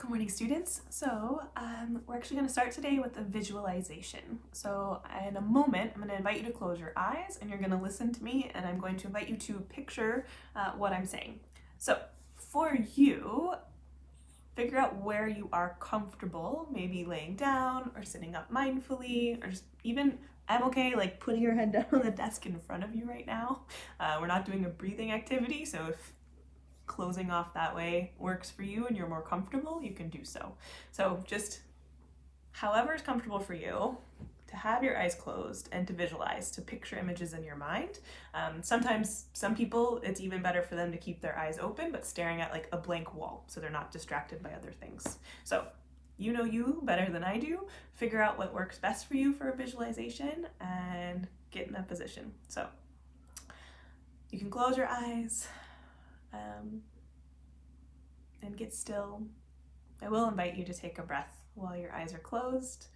Good morning, students. We're actually going to start today with a visualization. So in a moment, I'm going to invite you to close your eyes and you're going to listen to me, and I'm going to invite you to picture what I'm saying. So for you, figure out where you are comfortable, maybe laying down or sitting up mindfully, or just even, I'm okay like putting your head down on the desk in front of you right now. We're not doing a breathing activity, so if closing off that way works for you and you're more comfortable, you can do so. So just however is comfortable for you, to have your eyes closed and to visualize, to picture images in your mind. Sometimes some people, it's even better for them to keep their eyes open but staring at like a blank wall so they're not distracted by other things. So you know you better than I do. Figure out what works best for you for a visualization and get in that position. So you can close your eyes and get still. I will invite you to take a breath while your eyes are closed,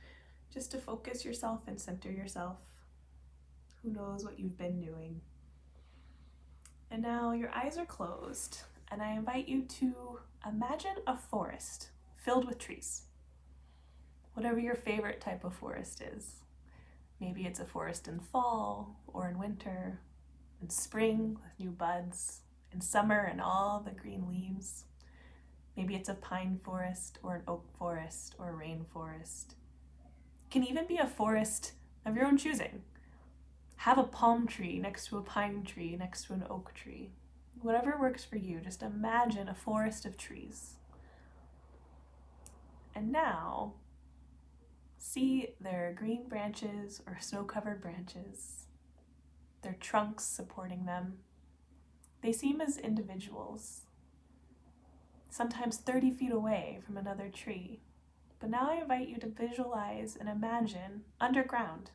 just to focus yourself and center yourself. Who knows what you've been doing? And now your eyes are closed, and I invite you to imagine a forest filled with trees. Whatever your favorite type of forest is. Maybe it's a forest in fall or in winter, in spring with new buds, in summer and all the green leaves. Maybe it's a pine forest or an oak forest or a rainforest. It can even be a forest of your own choosing. Have a palm tree next to a pine tree, next to an oak tree. Whatever works for you, just imagine a forest of trees. And now, see their green branches or snow-covered branches, their trunks supporting them. They seem as individuals, sometimes 30 feet away from another tree. But now I invite you to visualize and imagine underground.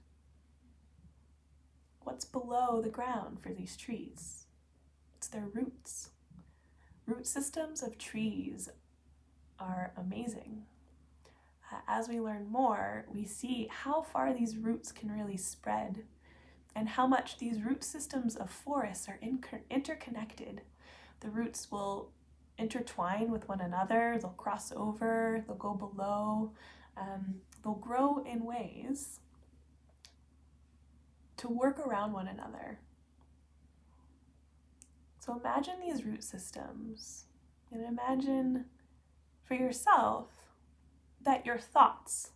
What's below the ground for these trees? It's their roots. Root systems of trees are amazing. As we learn more, we see how far these roots can really spread and how much these root systems of forests are interconnected. The roots will intertwine with one another, they'll cross over, they'll go below, they'll grow in ways to work around one another. So imagine these root systems and imagine for yourself that your thoughts,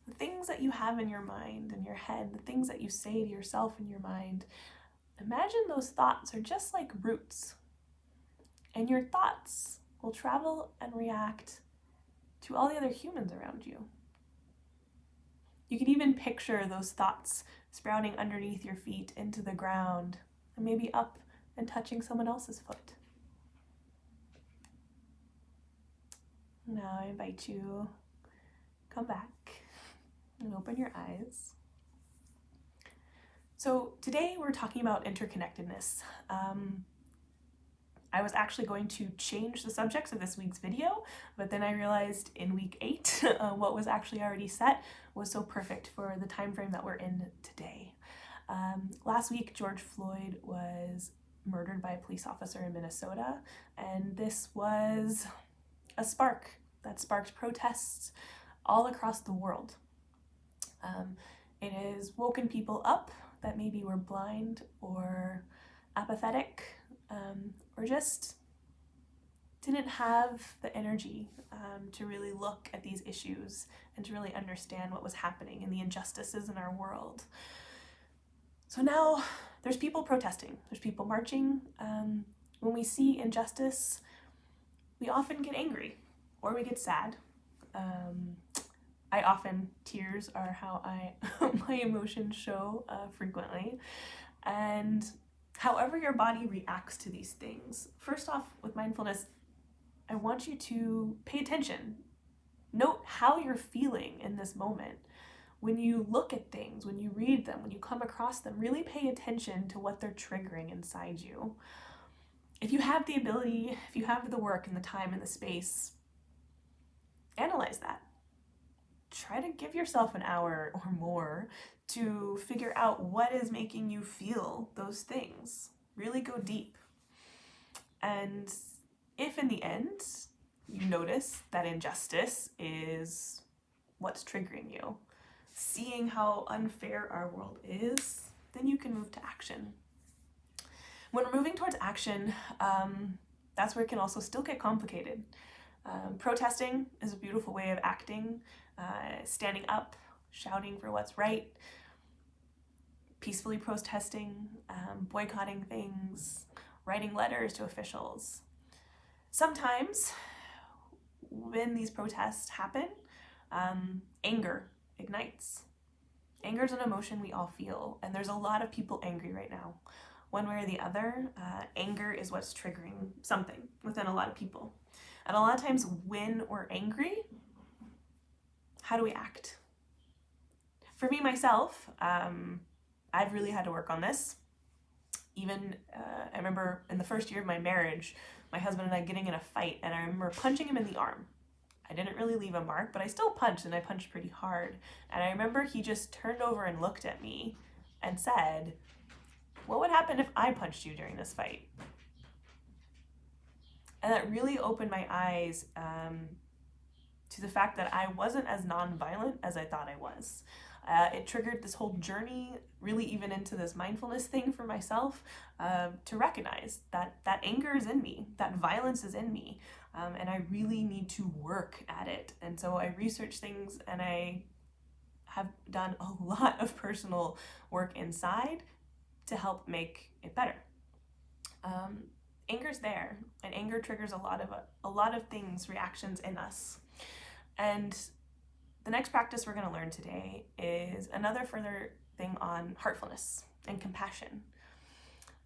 the things that you have in your mind, in your head, the things that you say to yourself in your mind, imagine those thoughts are just like roots. And your thoughts will travel and react to all the other humans around you. You can even picture those thoughts sprouting underneath your feet into the ground, and maybe up and touching someone else's foot. Now I invite you, come back and open your eyes. So today we're talking about interconnectedness. I was actually going to change the subjects of this week's video, but then I realized in week 8, what was actually already set was so perfect for the time frame that we're in today. Last week, George Floyd was murdered by a police officer in Minnesota, and this was a spark that sparked protests all across the world. It has woken people up that maybe were blind or apathetic, or just didn't have the energy to really look at these issues and to really understand what was happening and the injustices in our world. So now there's people protesting, there's people marching. When we see injustice, we often get angry or we get sad. Tears are how my emotions show frequently. And however your body reacts to these things, first off, with mindfulness, I want you to pay attention. Note how you're feeling in this moment. When you look at things, when you read them, when you come across them, really pay attention to what they're triggering inside you. If you have the ability, if you have the work and the time and the space, analyze that. Try to give yourself an hour or more to figure out what is making you feel those things. Really go deep. And if in the end you notice that injustice is what's triggering you, seeing how unfair our world is, then you can move to action. When we're moving towards action, that's where it can also still get complicated. Protesting is a beautiful way of acting, standing up, shouting for what's right, peacefully protesting, boycotting things, writing letters to officials. Sometimes when these protests happen, anger ignites. Anger is an emotion we all feel, and there's a lot of people angry right now. One way or the other, anger is what's triggering something within a lot of people. And a lot of times when we're angry, how do we act? For me, myself, I've really had to work on this. Even, I remember in the first year of my marriage, my husband and I getting in a fight, and I remember punching him in the arm. I didn't really leave a mark, but I still punched, and I punched pretty hard. And I remember he just turned over and looked at me and said, "What would happen if I punched you during this fight?" And that really opened my eyes to the fact that I wasn't as nonviolent as I thought I was. It triggered this whole journey, really even into this mindfulness thing for myself, to recognize that anger is in me, that violence is in me, and I really need to work at it. And so I researched things, and I have done a lot of personal work inside to help make it better. Anger's there, and anger triggers a lot of things, reactions in us. And the next practice we're going to learn today is another further thing on heartfulness and compassion.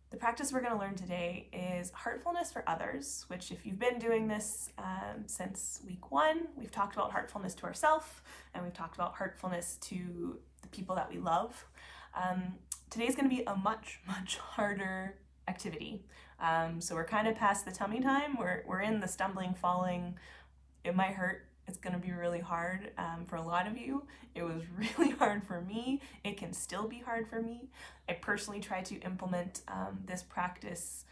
The practice we're going to learn today is heartfulness for others, which if you've been doing this since week 1, we've talked about heartfulness to ourselves, and we've talked about heartfulness to the people that we love. Today's going to be a much, much harder activity. So we're kind of past the tummy time. We're in the stumbling, falling. It might hurt. It's going to be really hard for a lot of you. It was really hard for me. It can still be hard for me. I personally try to implement this practice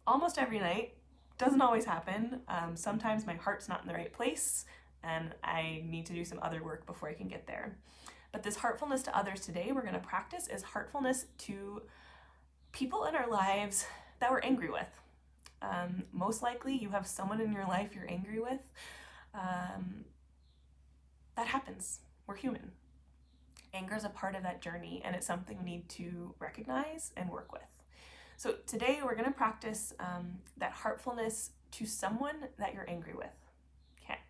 almost every night. Doesn't always happen. Sometimes my heart's not in the right place, and I need to do some other work before I can get there. But this heartfulness to others today we're going to practice is heartfulness to people in our lives that we're angry with. Most likely you have someone in your life you're angry with. That happens. We're human. Anger is a part of that journey, and it's something we need to recognize and work with. So today we're going to practice that heartfulness to someone that you're angry with. Okay.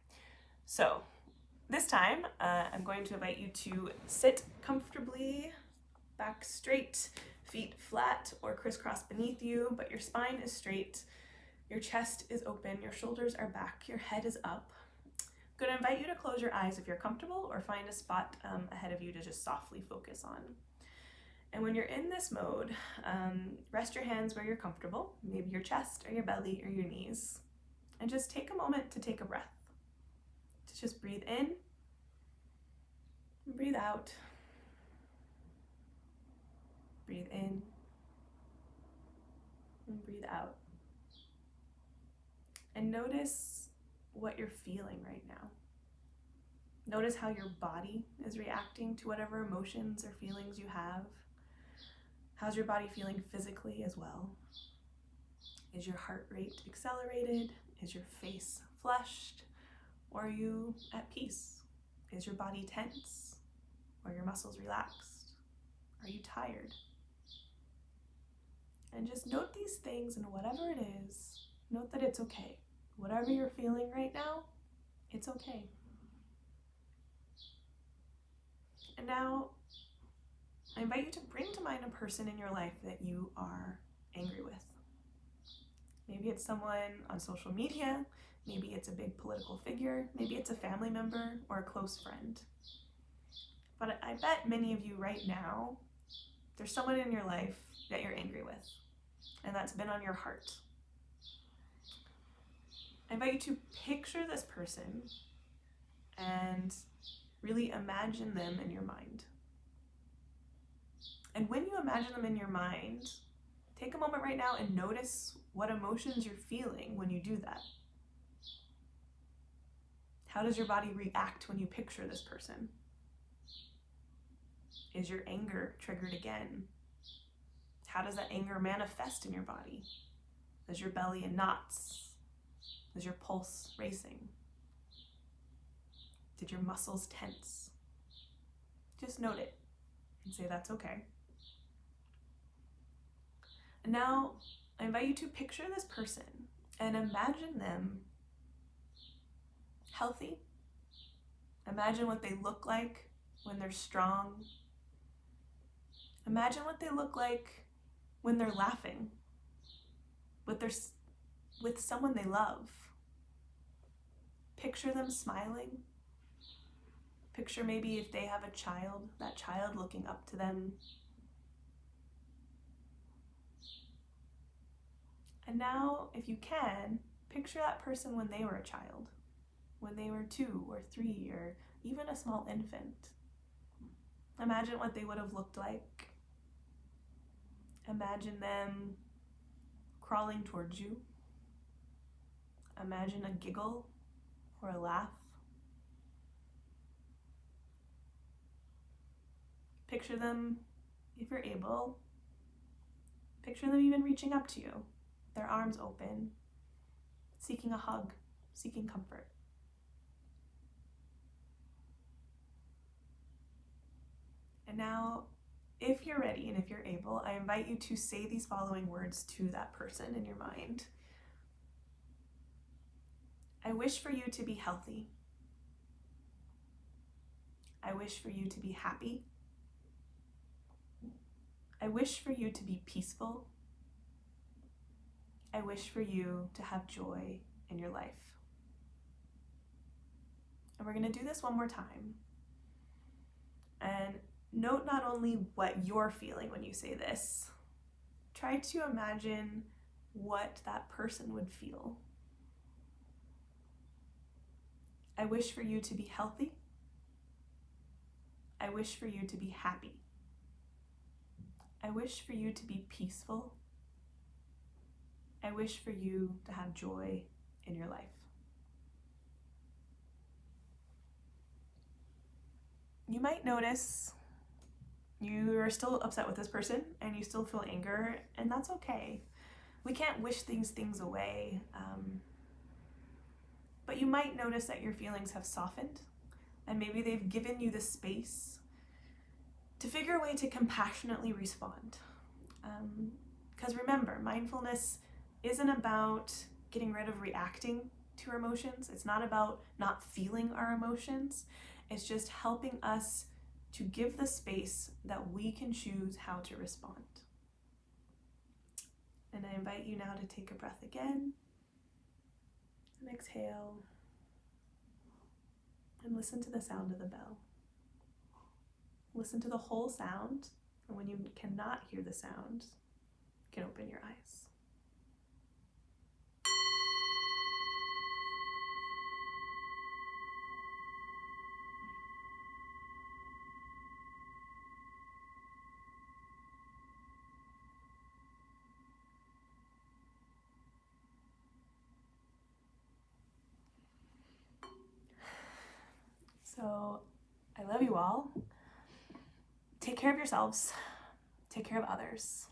So this time I'm going to invite you to sit comfortably, back straight, feet flat or crisscross beneath you, but your spine is straight, your chest is open, your shoulders are back, your head is up. I'm going to invite you to close your eyes if you're comfortable, or find a spot ahead of you to just softly focus on. And when you're in this mode, rest your hands where you're comfortable, maybe your chest or your belly or your knees, and just take a moment to take a breath. To just breathe in and breathe out. Breathe in and breathe out. And notice what you're feeling right now. Notice how your body is reacting to whatever emotions or feelings you have. How's your body feeling physically as well? Is your heart rate accelerated? Is your face flushed? Or are you at peace? Is your body tense? Or your muscles relaxed? Are you tired? And just note these things, and whatever it is, note that it's okay. Whatever you're feeling right now, it's okay. And now, I invite you to bring to mind a person in your life that you are angry with. Maybe it's someone on social media, maybe it's a big political figure, maybe it's a family member or a close friend. But I bet many of you right now, there's someone in your life that you're angry with, and that's been on your heart. I invite you to picture this person and really imagine them in your mind. And when you imagine them in your mind, take a moment right now and notice what emotions you're feeling when you do that. How does your body react when you picture this person? Is your anger triggered again? How does that anger manifest in your body? Is your belly in knots? Is your pulse racing? Did your muscles tense? Just note it and say that's okay. And now I invite you to picture this person and imagine them healthy. Imagine what they look like when they're strong. Imagine what they look like when they're laughing with someone they love. Picture them smiling. Picture maybe if they have a child, that child looking up to them. And now, if you can, picture that person when they were a child, when they were 2 or 3 or even a small infant. Imagine what they would have looked like. Imagine them crawling towards you. Imagine a giggle or a laugh. Picture them, if you're able, picture them even reaching up to you, their arms open, seeking a hug, seeking comfort. And now, if you're ready and if you're able, I invite you to say these following words to that person in your mind. I wish for you to be healthy. I wish for you to be happy. I wish for you to be peaceful. I wish for you to have joy in your life. And we're going to do this one more time. And note not only what you're feeling when you say this, try to imagine what that person would feel. I wish for you to be healthy. I wish for you to be happy. I wish for you to be peaceful. I wish for you to have joy in your life. You might notice you are still upset with this person and you still feel anger, and that's okay. We can't wish these things away, but you might notice that your feelings have softened and maybe they've given you the space to figure a way to compassionately respond. Because remember, mindfulness isn't about getting rid of reacting to our emotions. It's not about not feeling our emotions. It's just helping us to give the space that we can choose how to respond. And I invite you now to take a breath again and exhale and listen to the sound of the bell. Listen to the whole sound, and when you cannot hear the sound, you can open your eyes. So, I love you all. Take care of yourselves. Take care of others.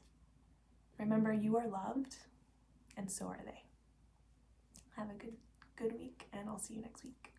Remember, you are loved, and so are they. Have a good week, and I'll see you next week.